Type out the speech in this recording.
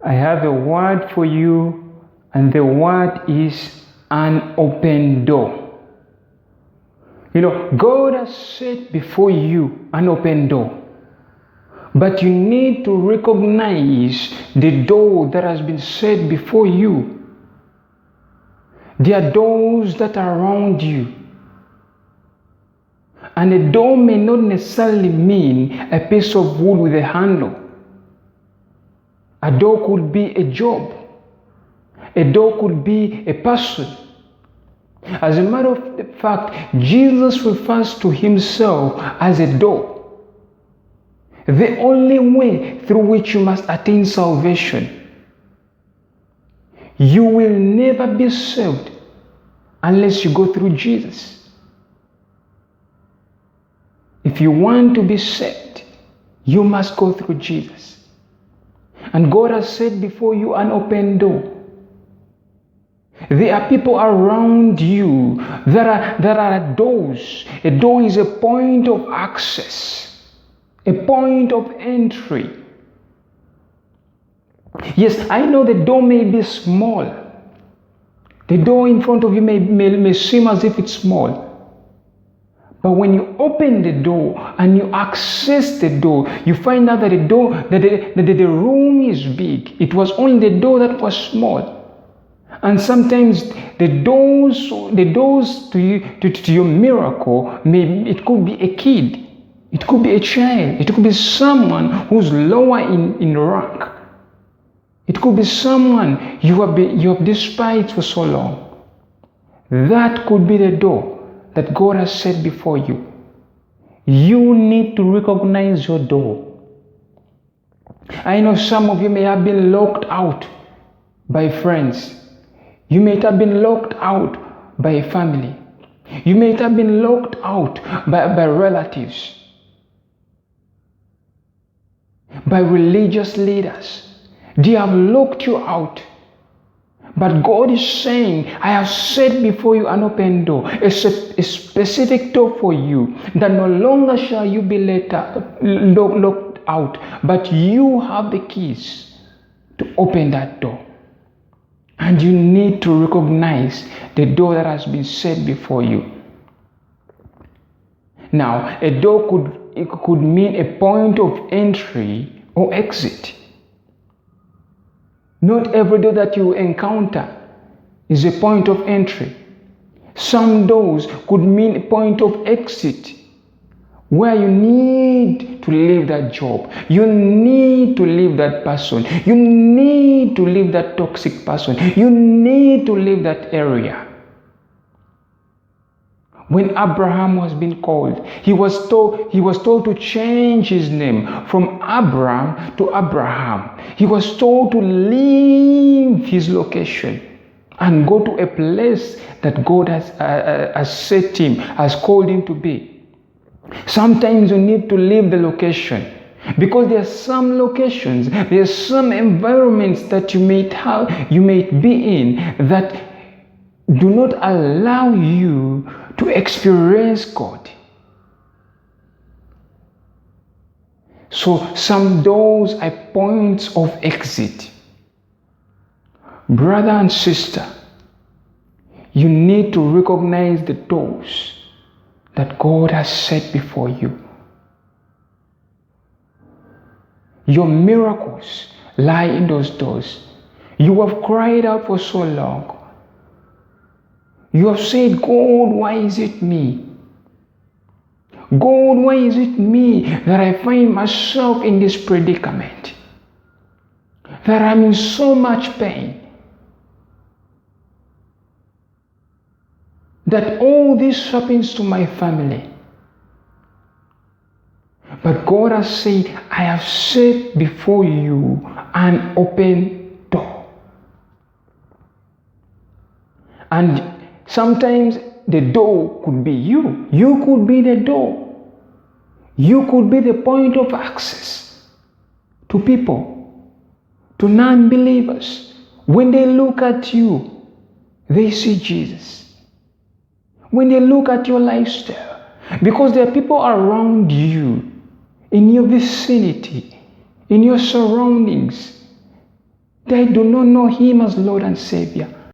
I have a word for you, and the word is an open door. God has set before you an open door. But you need to recognize the door that has been set before you. There are doors that are around you. And a door may not necessarily mean a piece of wood with a handle. A door could be a job. A door could be a person. As a matter of fact, Jesus refers to himself as a door. The only way through which you must attain salvation. You will never be saved unless you go through Jesus. If you want to be saved, you must go through Jesus. And God has set before you an open door. There are people around you that are doors. A door is a point of access, a point of entry. Yes, I know the door may be small. The door in front of you may seem as if it's small. But when you open the door and you access the door, you find out that the room is big. It was only the door that was small. And sometimes the doors to your miracle, it could be a kid, it could be a child, it could be someone who's lower in rank. It could be someone you have despised for so long. That could be the door that God has set before you. You need to recognize your door. I know some of you may have been locked out by friends. You may have been locked out by a family. You may have been locked out by relatives, by religious leaders. They have locked you out. But God is saying, I have set before you an open door, a specific door for you, that no longer shall you be locked out, but you have the keys to open that door. And you need to recognize the door that has been set before you. Now, a door could mean a point of entry or exit. Not every door that you encounter is a point of entry. Some doors could mean a point of exit, where you need to leave that job. You need to leave that person. You need to leave that toxic person. You need to leave that area. When Abraham was being called, he was told to change his name from Abram to Abraham. He was told to leave his location and go to a place that God has set him, has called him to be. Sometimes you need to leave the location, because there are some locations, there are some environments that you may be in that do not allow you to experience God. So some doors are points of exit. Brother and sister, you need to recognize the doors that God has set before you. Your miracles lie in those doors. You have cried out for so long. You have said, God, why is it me? God, why is it me that I find myself in this predicament? That I'm in so much pain? That all this happens to my family? But God has said, I have set before you an open door. And sometimes the door could be you. You could be the door. You could be the point of access to people, to non-believers. When they look at you, they see Jesus. When they look at your lifestyle, because there are people around you, in your vicinity, in your surroundings, They do not know Him as Lord and Savior.